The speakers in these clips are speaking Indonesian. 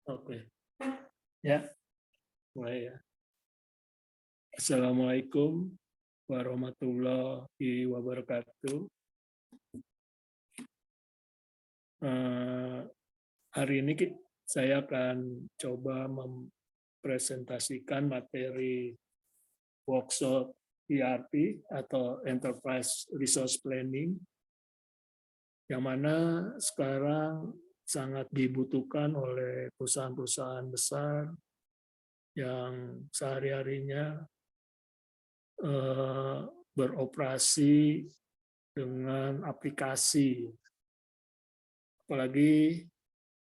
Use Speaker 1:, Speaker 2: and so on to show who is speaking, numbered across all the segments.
Speaker 1: Oke, ya, mulai ya. Assalamualaikum warahmatullahi wabarakatuh. Eh, Hari ini saya akan coba mempresentasikan materi workshop ERP atau Enterprise Resource Planning, yang mana sekarang sangat dibutuhkan oleh perusahaan-perusahaan besar yang sehari-harinya eh, beroperasi dengan aplikasi, apalagi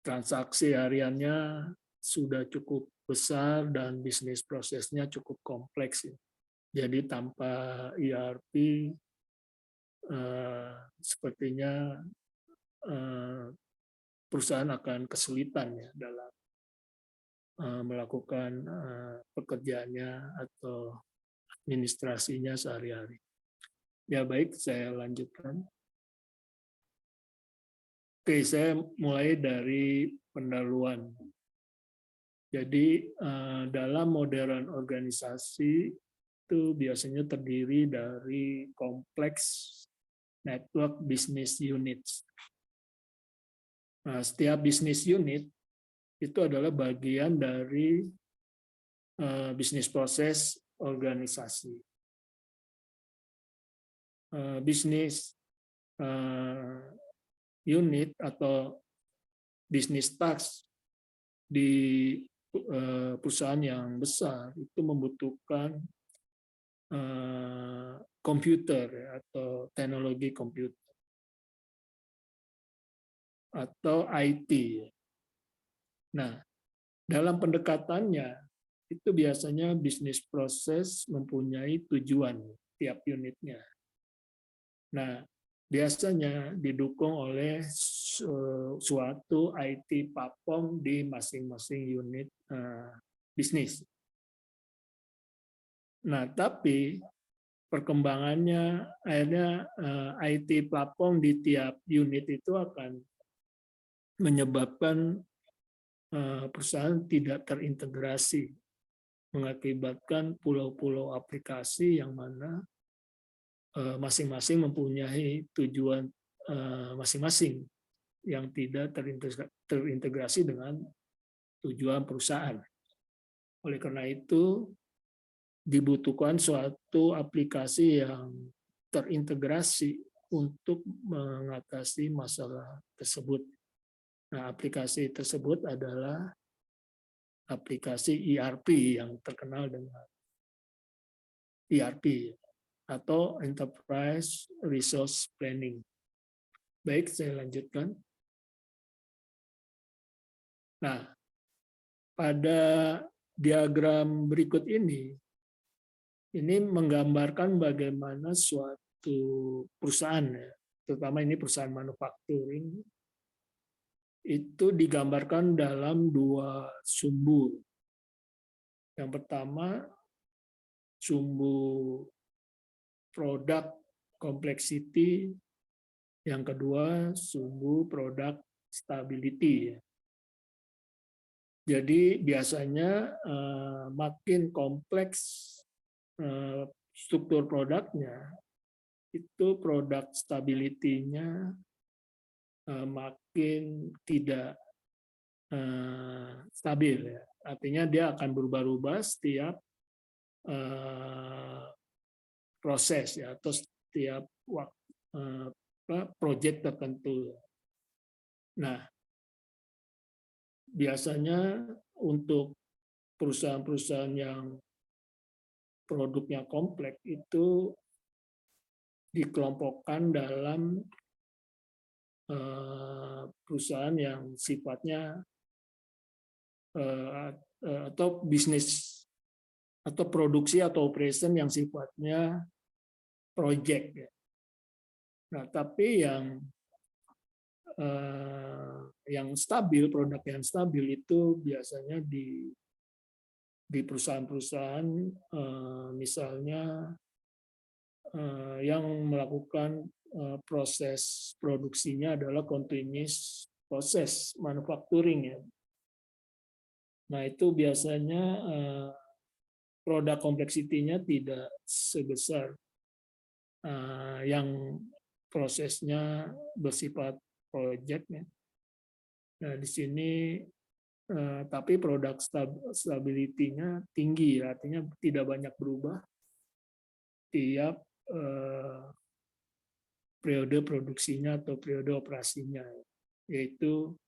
Speaker 1: transaksi hariannya sudah cukup besar dan bisnis prosesnya cukup kompleks. Jadi tanpa ERP sepertinya perusahaan akan kesulitan ya dalam melakukan pekerjaannya atau administrasinya sehari-hari. Ya baik, saya lanjutkan. Oke, saya mulai dari pendahuluan. Jadi dalam modern organisasi itu biasanya terdiri dari kompleks network business units. Nah, setiap business unit itu adalah bagian dari bisnis proses organisasi. Bisnis unit atau bisnis task di perusahaan yang besar itu membutuhkan komputer atau teknologi komputer atau IT. Nah, dalam pendekatannya itu biasanya bisnis proses mempunyai tujuan tiap unitnya. Nah, biasanya didukung oleh suatu IT platform di masing-masing unit bisnis. Nah, tapi perkembangannya akhirnya IT platform di tiap unit itu akan menyebabkan perusahaan tidak terintegrasi, mengakibatkan pulau-pulau aplikasi yang mana masing-masing mempunyai tujuan masing-masing yang tidak terintegrasi dengan tujuan perusahaan. Oleh karena itu, dibutuhkan suatu aplikasi yang terintegrasi untuk mengatasi masalah tersebut. Nah, aplikasi tersebut adalah aplikasi ERP yang terkenal dengan ERP atau Enterprise Resource Planning. Baik, saya lanjutkan. Nah, pada diagram berikut ini menggambarkan bagaimana suatu perusahaan, terutama ini perusahaan manufacturing, itu digambarkan dalam dua sumbu. Yang pertama, sumbu produk complexity, yang kedua sumbu produk stability. Jadi biasanya makin kompleks struktur produknya, itu produk stability-nya makin tidak stabil. Ya. Artinya dia akan berubah-ubah setiap proses ya, atau setiap proyek tertentu. Nah, biasanya untuk perusahaan-perusahaan yang produknya kompleks itu dikelompokkan dalam perusahaan yang sifatnya atau bisnis atau produksi atau operation yang sifatnya project. Nah, tapi yang stabil, produk yang stabil itu biasanya di perusahaan-perusahaan misalnya yang melakukan proses produksinya adalah continuous proses manufacturing ya. Nah, itu biasanya produk kompleksitinya tidak sebesar yang prosesnya bersifat project ya. Nah, di sini tapi produk stability-nya tinggi, artinya tidak banyak berubah tiap periode produksinya atau periode operasinya, yaitu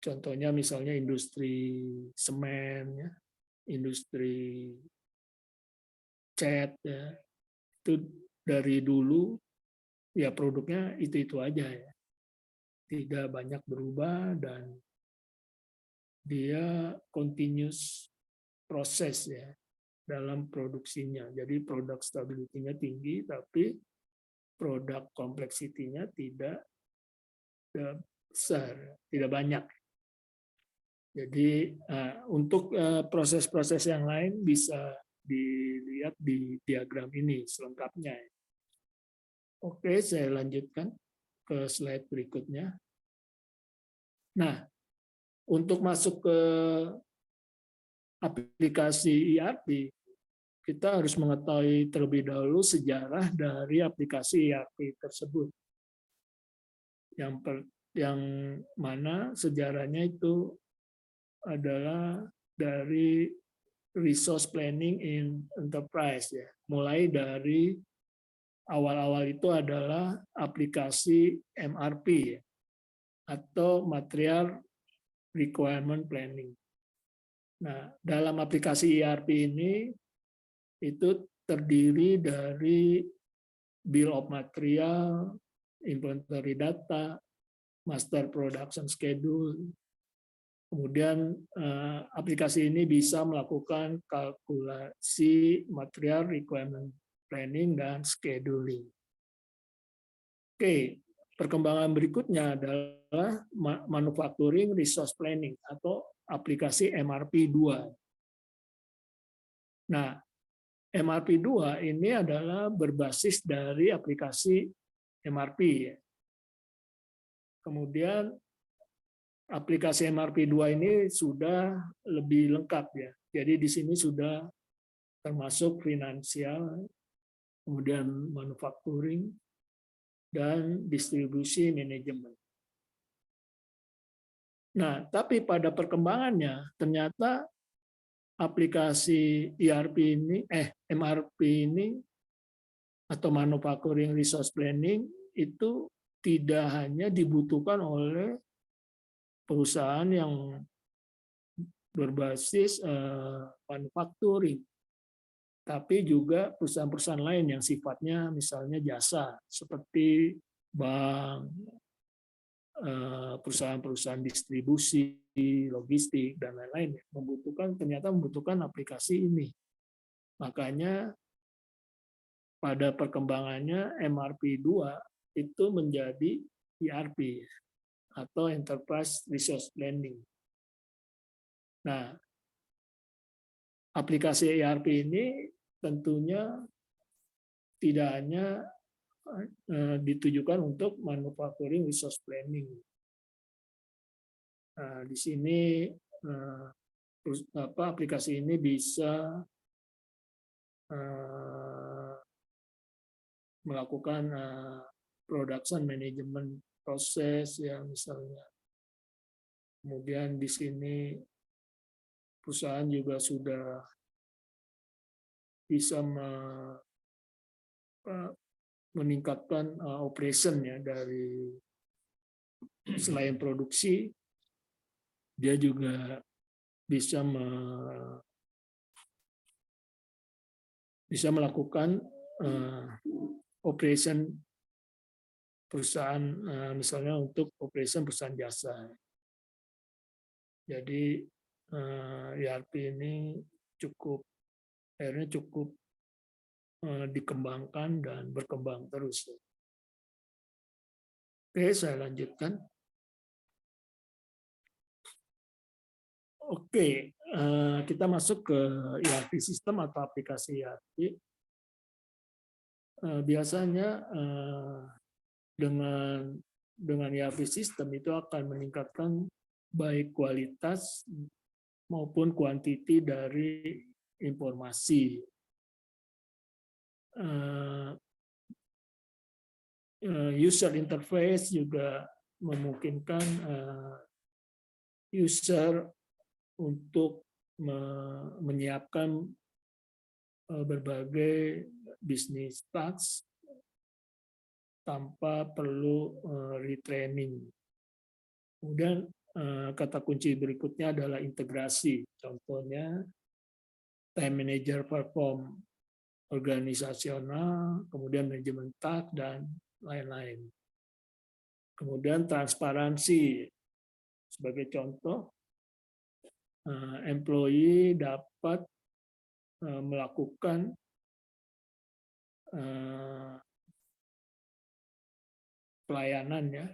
Speaker 1: contohnya misalnya industri semen, ya, industri cat, ya, itu dari dulu ya produknya itu aja ya, tidak banyak berubah dan dia continuous proses ya dalam produksinya. Jadi produk stability-nya tinggi, tapi produk kompleksitinya tidak besar, tidak banyak. Jadi untuk proses-proses yang lain bisa dilihat di diagram ini selengkapnya. Oke, saya lanjutkan ke slide berikutnya. Nah, untuk masuk ke aplikasi ERP, kita harus mengetahui terlebih dahulu sejarah dari aplikasi ERP tersebut. Yang mana sejarahnya itu adalah dari resource planning in enterprise ya. Mulai dari awal-awal itu adalah aplikasi MRP ya, atau Material Requirement Planning. Nah, dalam aplikasi ERP ini itu terdiri dari bill of material, inventory data, master production schedule. Kemudian aplikasi ini bisa melakukan kalkulasi material requirement planning dan scheduling. Oke, perkembangan berikutnya adalah manufacturing resource planning atau aplikasi MRP 2. Nah, MRP 2 ini adalah berbasis dari aplikasi MRP. Kemudian aplikasi MRP 2 ini sudah lebih lengkap ya. Jadi di sini sudah termasuk finansial, kemudian manufacturing, dan distribusi manajemen. Nah, tapi pada perkembangannya ternyata aplikasi MRP ini atau manufacturing resource planning itu tidak hanya dibutuhkan oleh perusahaan yang berbasis manufacturing, tapi juga perusahaan-perusahaan lain yang sifatnya misalnya jasa seperti bank, perusahaan-perusahaan distribusi, logistik, dan lain-lain ternyata membutuhkan aplikasi ini. Makanya pada perkembangannya MRP 2 itu menjadi ERP atau Enterprise Resource Planning. Nah, aplikasi ERP ini tentunya tidak hanya ditujukan untuk manufacturing resource planning. Nah, di sini aplikasi ini bisa melakukan production management proses ya misalnya. Kemudian di sini perusahaan juga sudah bisa meningkatkan operation ya, dari selain produksi dia juga bisa melakukan operation perusahaan, misalnya untuk operation perusahaan jasa. Jadi ERP ini akhirnya cukup dikembangkan dan berkembang terus. Oke, saya lanjutkan. Oke, kita masuk ke ERP sistem atau aplikasi ERP. Biasanya dengan ERP sistem itu akan meningkatkan baik kualitas maupun kuantiti dari informasi. User interface juga memungkinkan user untuk menyiapkan berbagai bisnis task tanpa perlu retraining. Kemudian kata kunci berikutnya adalah integrasi. Contohnya time manager perform organisasional, kemudian manajemen task, dan lain-lain. Kemudian transparansi. Sebagai contoh, employee dapat melakukan pelayanan ya,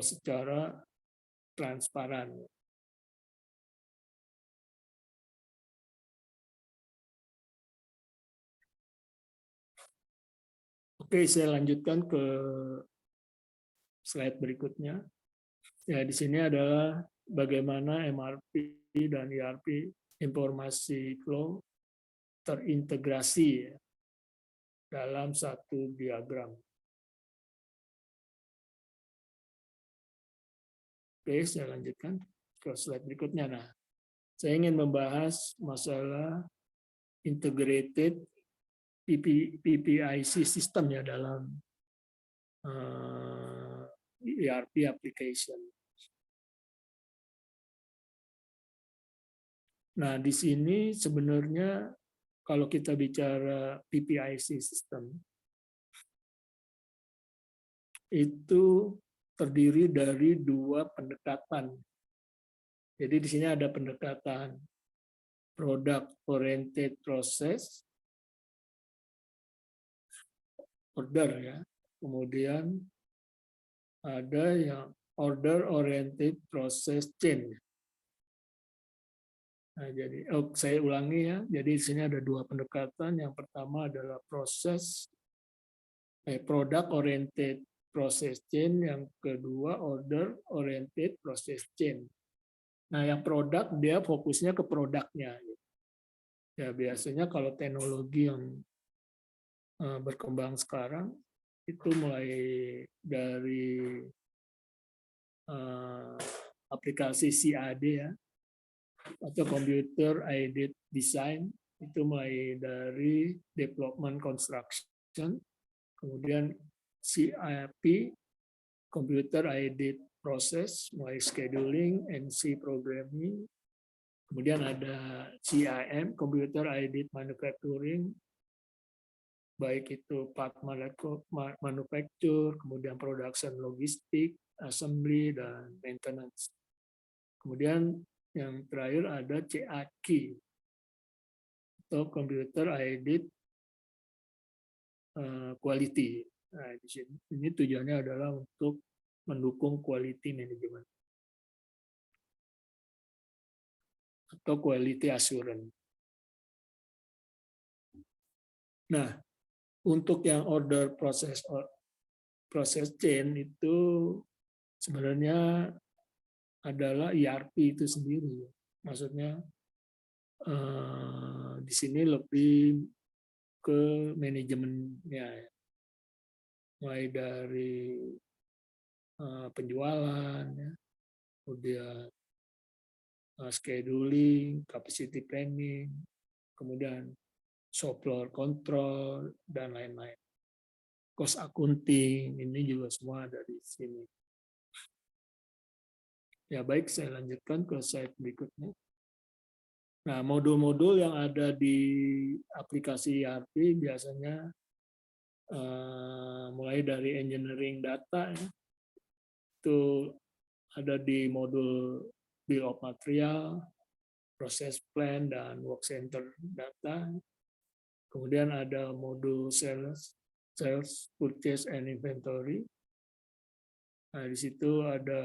Speaker 1: secara transparan. Oke, saya lanjutkan ke slide berikutnya. Ya, di sini adalah bagaimana MRP dan ERP informasi flow terintegrasi dalam satu diagram. Oke, saya lanjutkan ke slide berikutnya. Nah, saya ingin membahas masalah integrated PPIC system ya dalam ERP application. Nah, di sini sebenarnya kalau kita bicara PPIC system, itu terdiri dari dua pendekatan. Jadi di sini ada pendekatan product oriented process, order ya. Kemudian ada yang order oriented process change. Nah, jadi saya ulangi ya. Jadi di sini ada dua pendekatan. Yang pertama adalah product oriented process change, yang kedua order oriented process change. Nah, yang produk dia fokusnya ke produknya. Ya biasanya kalau teknologi yang berkembang sekarang itu mulai dari aplikasi CAD ya, atau computer aided design, itu mulai dari development construction, kemudian CAP computer aided process, mulai scheduling, NC programming, kemudian ada CIM computer aided manufacturing, baik itu part manufacture, kemudian production logistik, assembly, dan maintenance. Kemudian yang terakhir ada CAQ atau computer aided quality. Nah, di sini ini tujuannya adalah untuk mendukung quality management atau quality assurance. Nah, untuk yang order process chain itu sebenarnya adalah ERP itu sendiri. Maksudnya di sini lebih ke manajemennya, mulai dari penjualan, ya, kemudian scheduling, capacity planning, kemudian shop floor control, dan lain-lain. Cost accounting, ini juga semua ada di sini. Ya baik, saya lanjutkan ke slide berikutnya. Nah, modul-modul yang ada di aplikasi ERP biasanya mulai dari engineering data, ya, itu ada di modul bill of material, process plan, dan work center data. Kemudian ada modul sales, purchase, and inventory. Nah, di situ ada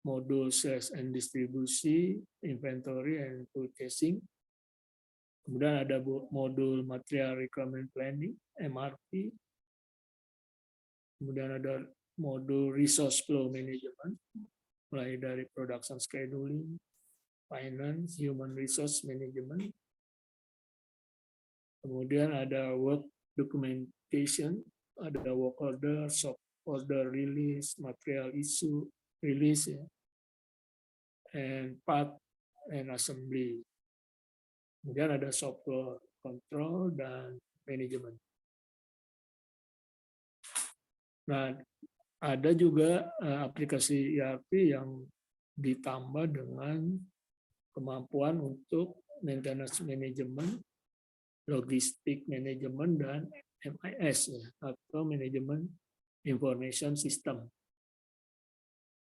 Speaker 1: modul sales and distribusi, inventory, and purchasing. Kemudian ada modul Material Requirement Planning, MRP. Kemudian ada modul Resource Flow Management, mulai dari Production Scheduling, Finance, Human Resource Management. Kemudian ada Work Documentation, ada Work Order, Shop Order Release, Material Issue Release, ya, and Part and Assembly. Kemudian ada Software Control dan Management. Nah, ada juga aplikasi ERP yang ditambah dengan kemampuan untuk maintenance management, logistik management, dan MIS, ya, atau manajemen information system.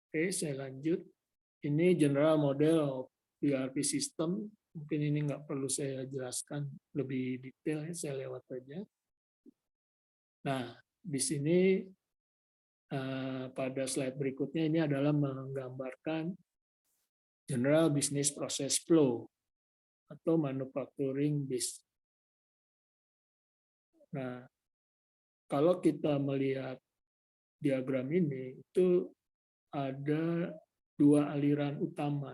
Speaker 1: Oke, saya lanjut. Ini general model of ERP system. Mungkin ini nggak perlu saya jelaskan lebih detail, ya, saya lewat aja. Nah, di sini pada slide berikutnya ini adalah menggambarkan general business process flow atau manufacturing base. Nah, kalau kita melihat diagram ini, itu ada dua aliran utama.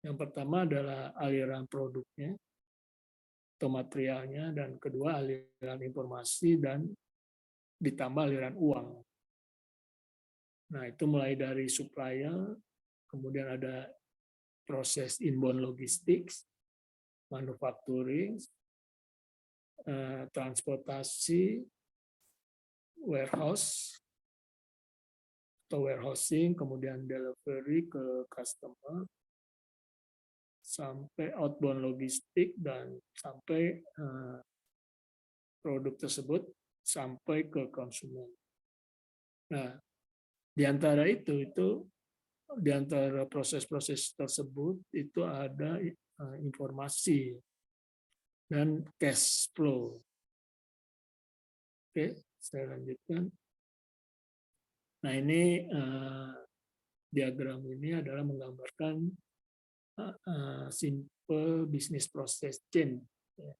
Speaker 1: Yang pertama adalah aliran produknya atau materialnya, dan kedua aliran informasi dan ditambah aliran uang. Nah, itu mulai dari supplier, kemudian ada proses inbound logistics, manufacturing, transportasi, warehouse atau warehousing, kemudian delivery ke customer, sampai outbound logistik, dan sampai produk tersebut sampai ke konsumen. Nah, di antara itu di antara proses-proses tersebut itu ada informasi dan cash flow. Oke, saya lanjutkan. Nah, ini diagram ini adalah menggambarkan simple business process chain, ya,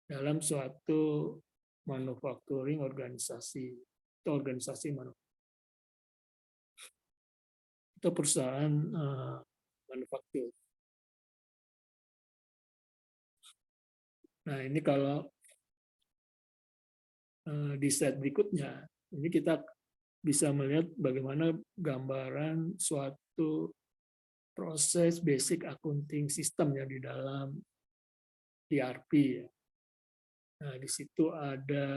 Speaker 1: dalam suatu manufacturing organisasi atau organisasi atau perusahaan manufaktur. Nah, ini kalau di slide berikutnya, ini kita bisa melihat bagaimana gambaran suatu proses basic accounting system yang di dalam ERP. Nah, di situ ada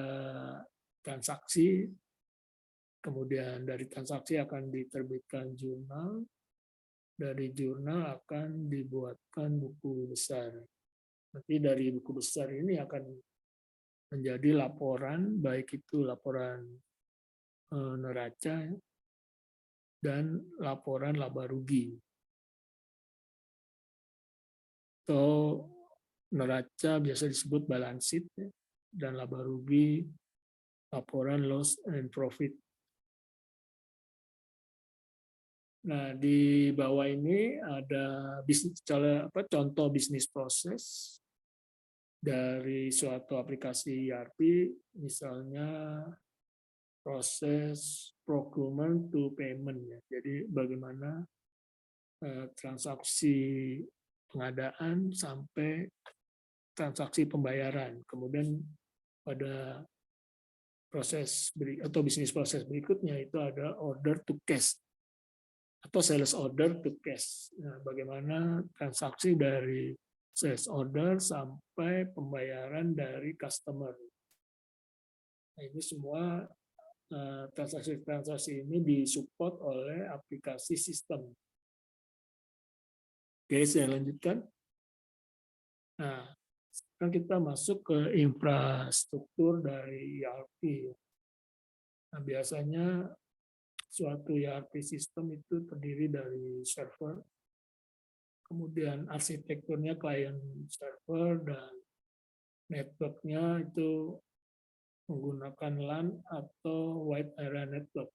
Speaker 1: transaksi, kemudian dari transaksi akan diterbitkan jurnal, dari jurnal akan dibuatkan buku besar. Nanti dari buku besar ini akan menjadi laporan, baik itu laporan neraca dan laporan laba rugi. Atau neraca biasa disebut balance sheet, dan laba rugi laporan loss and profit. Nah, di bawah ini ada contoh bisnis proses dari suatu aplikasi ERP, misalnya proses procurement to payment, ya. Jadi bagaimana transaksi pengadaan sampai transaksi pembayaran. Kemudian pada proses atau bisnis proses berikutnya itu ada order to cash atau sales order to cash. Nah, bagaimana transaksi dari sales order sampai pembayaran dari customer. Nah, ini semua transaksi-transaksi ini disupport oleh aplikasi sistem. Oke, saya lanjutkan. Nah, sekarang kita masuk ke infrastruktur dari ERP. Nah, biasanya suatu ERP sistem itu terdiri dari server, kemudian arsitekturnya client server, dan networknya itu menggunakan LAN atau wide area network.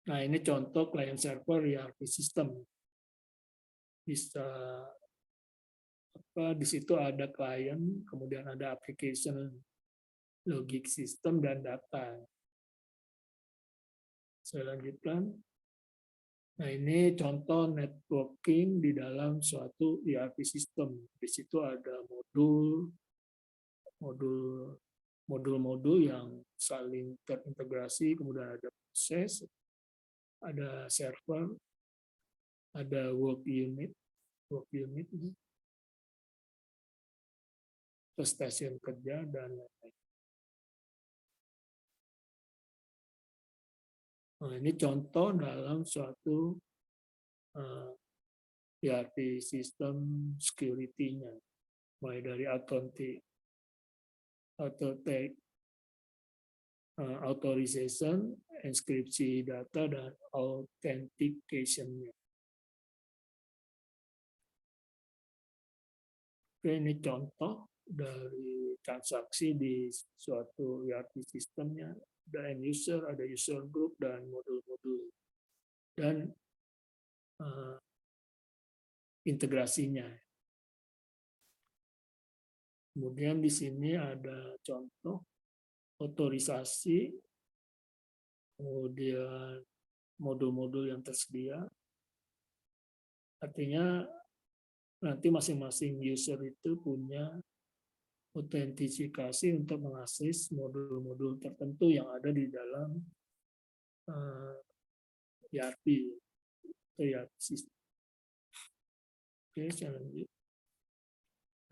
Speaker 1: Nah, ini contoh client server ERP system. bisa di situ ada klien, kemudian ada application, logic system, dan data. Saya lanjutkan. Nah, ini contoh networking di dalam suatu ERP system. Di situ ada modul-modul yang saling terintegrasi, kemudian ada proses, ada server, ada work unit, stasiun kerja, dan lain-lain. Nah, ini contoh dalam suatu ERP sistem security-nya, mulai dari authorization, enkripsi data, dan authentication-nya. Oke, ini contoh dari transaksi di suatu ERP sistemnya. Ada end user, ada user group, dan modul-modul. Dan integrasinya. Kemudian di sini ada contoh otorisasi, kemudian modul-modul yang tersedia. Artinya nanti masing-masing user itu punya autentifikasi untuk mengakses modul-modul tertentu yang ada di dalam ERP atau ERP system. Oke, saya lanjut.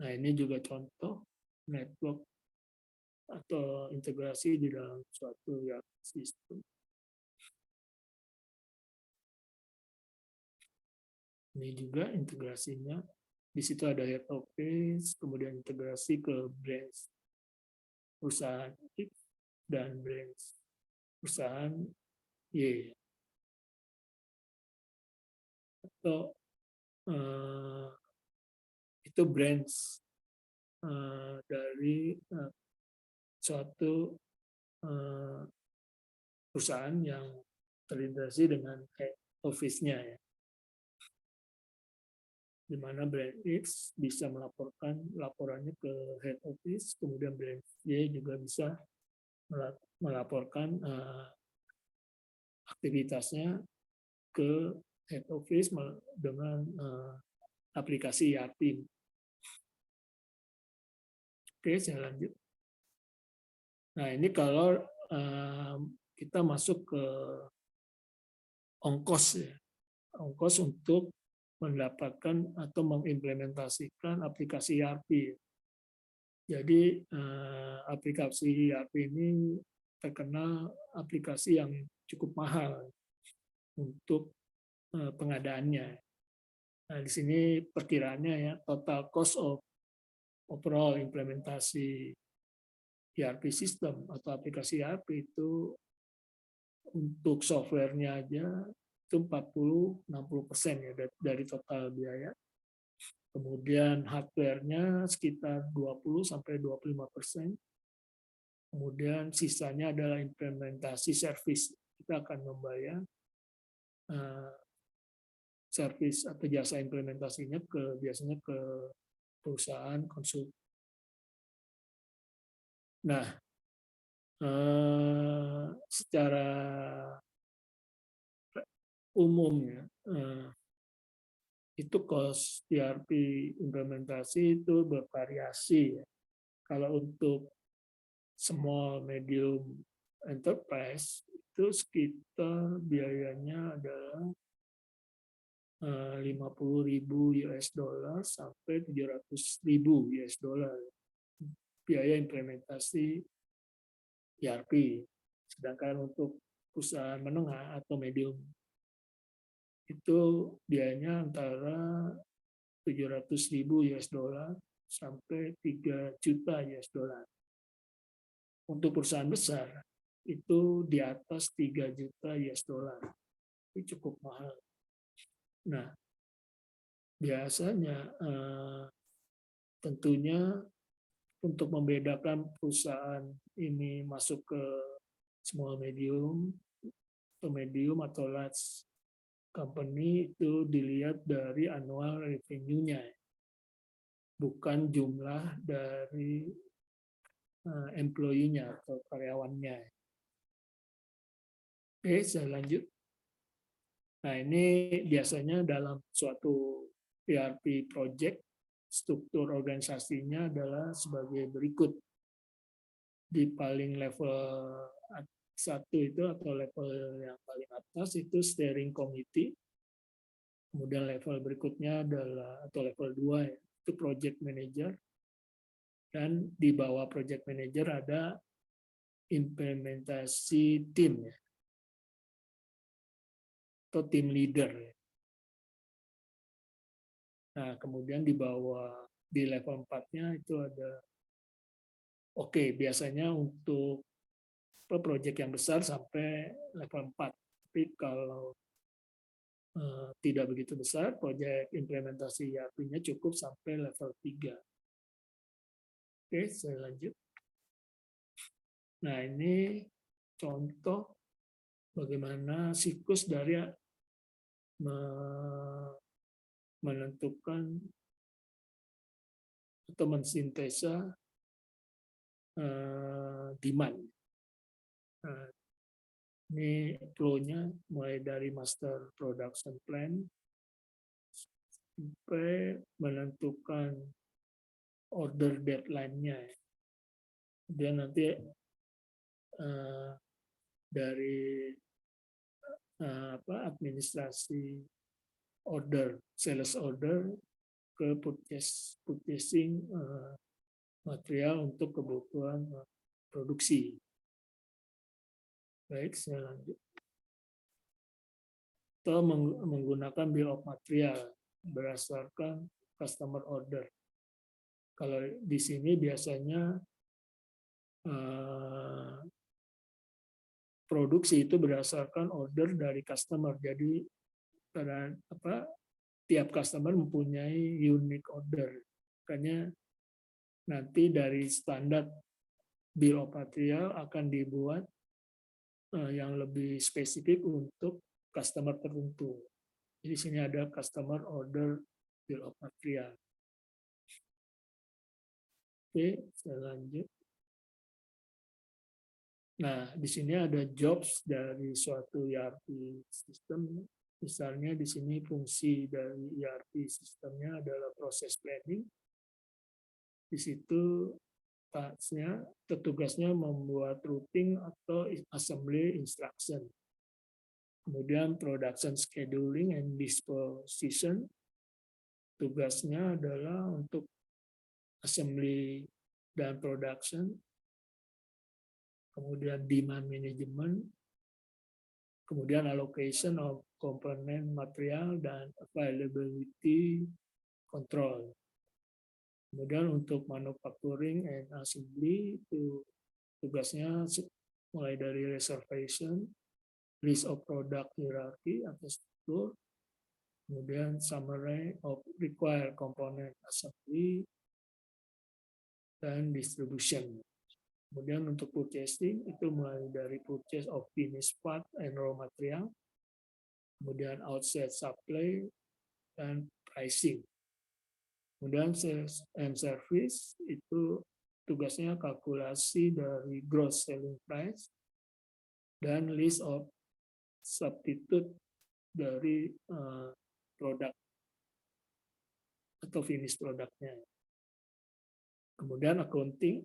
Speaker 1: Nah, ini juga contoh network atau integrasi di dalam suatu ERP system. Ini juga integrasinya. Di situ ada head office, kemudian integrasi ke branch perusahaan X dan branch perusahaan Y. Atau itu branch dari suatu perusahaan yang terintegrasi dengan head office-nya, ya, di mana branch X bisa melaporkan laporannya ke head office, kemudian branch Y juga bisa melaporkan aktivitasnya ke head office dengan aplikasi ERP. Oke, saya lanjut. Nah, ini kalau kita masuk ke ongkos, ya. Ongkos untuk mendapatkan atau mengimplementasikan aplikasi ERP. Jadi aplikasi ERP ini terkenal aplikasi yang cukup mahal untuk pengadaannya. Nah, di sini perkiraannya, ya, total cost of overall implementasi ERP system atau aplikasi ERP itu untuk softwarenya aja itu 40-60% ya dari total biaya. Kemudian hardware-nya sekitar 20-25%. Kemudian sisanya adalah implementasi service. Kita akan membayar service atau jasa implementasinya biasanya ke perusahaan konsul. Nah, secara umumnya itu cost ERP implementasi itu bervariasi, ya. Kalau untuk small medium enterprise itu sekitar biayanya adalah 50.000 US dollar sampai 700.000 US dollar biaya implementasi ERP. Sedangkan untuk perusahaan menengah atau medium itu biayanya antara 700.000 US dollar sampai 3 juta US dollar. Untuk perusahaan besar itu di atas 3 juta US dollar. Itu cukup mahal. Nah, biasanya tentunya untuk membedakan perusahaan ini masuk ke small medium atau large company itu dilihat dari annual revenue-nya, bukan jumlah dari employee-nya atau karyawannya. Oke, saya lanjut. Nah, ini biasanya dalam suatu ERP project, struktur organisasinya adalah sebagai berikut. Di paling level 1 itu atau level yang paling atas itu steering committee. Kemudian level berikutnya adalah, atau level 2 ya, itu project manager. Dan di bawah project manager ada implementasi tim ya, atau tim leader. Nah, kemudian di bawah di level 4-nya itu ada biasanya untuk proyek yang besar sampai level 4. Tapi kalau tidak begitu besar, proyek implementasi ERP-nya cukup sampai level 3. Oke, saya lanjut. Nah, ini contoh bagaimana siklus dari menentukan atau mensintesa demand. Nah, ini flow-nya mulai dari master production plan sampai menentukan order deadline-nya. Kemudian nanti dari administrasi order, sales order ke purchasing material untuk kebutuhan produksi. Baik, saya lanjut. Atau menggunakan bill of material berdasarkan customer order. Kalau di sini biasanya produksi itu berdasarkan order dari customer. Jadi tiap customer mempunyai unique order. Makanya nanti dari standar bill of material akan dibuat yang lebih spesifik untuk customer tertentu. Jadi di sini ada customer order bill of material. Oke, saya lanjut. Nah, di sini ada jobs dari suatu ERP system. Misalnya di sini fungsi dari ERP sistemnya adalah proses planning. Di situ tugasnya membuat routing atau assembly instruction. Kemudian production scheduling and disposition. Tugasnya adalah untuk assembly dan production. Kemudian demand management. Kemudian allocation of component material dan availability control. Kemudian untuk manufacturing and assembly itu tugasnya mulai dari reservation, list of product hierarchy atau struktur, kemudian summary of required component assembly, dan distribution. Kemudian untuk purchasing itu mulai dari purchase of finished part and raw material, kemudian outside supply, dan pricing. Kemudian sales and service itu tugasnya kalkulasi dari gross selling price dan list of substitute dari produk atau finish produknya. Kemudian accounting,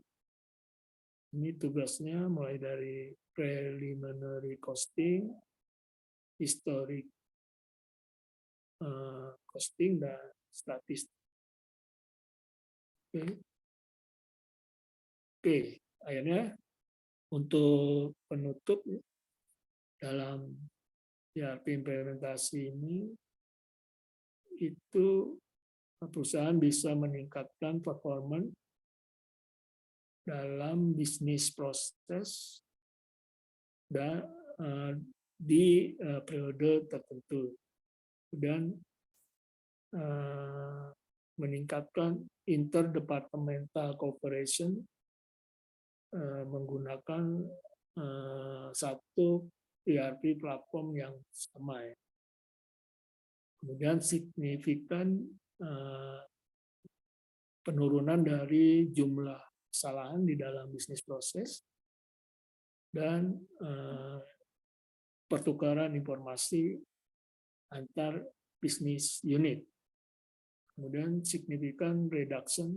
Speaker 1: ini tugasnya mulai dari preliminary costing, historic costing, dan statistik. Oke, akhirnya untuk penutup dalam ERP implementasi ini itu perusahaan bisa meningkatkan performance dalam bisnis proses dan di periode tertentu dan meningkatkan interdepartmental cooperation menggunakan satu ERP platform yang sama. Kemudian signifikan penurunan dari jumlah kesalahan di dalam bisnis proses dan pertukaran informasi antar bisnis unit. Kemudian signifikan reduction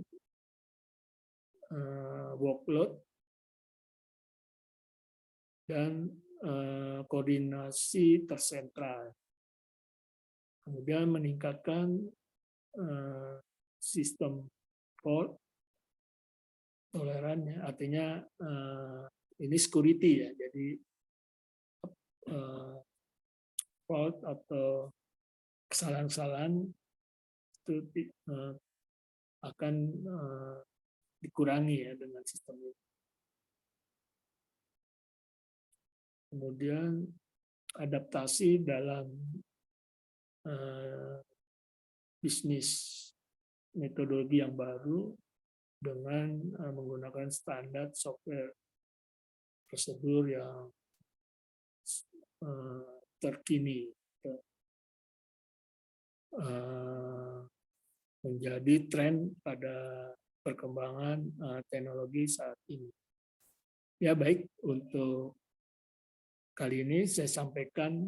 Speaker 1: workload dan koordinasi tersentral. Kemudian meningkatkan sistem fault tolerannya, artinya ini security ya, jadi fault atau kesalahan-kesalahan itu akan dikurangi ya dengan sistem ini. Kemudian adaptasi dalam bisnis metodologi yang baru dengan menggunakan standar software prosedur yang terkini, menjadi tren pada perkembangan teknologi saat ini. Ya baik, untuk kali ini saya sampaikan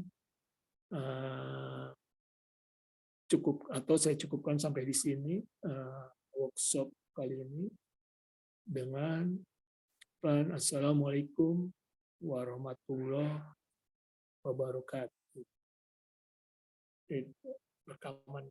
Speaker 1: saya cukupkan sampai di sini workshop kali ini dengan Assalamualaikum warahmatullahi wabarakatuh. Rekaman.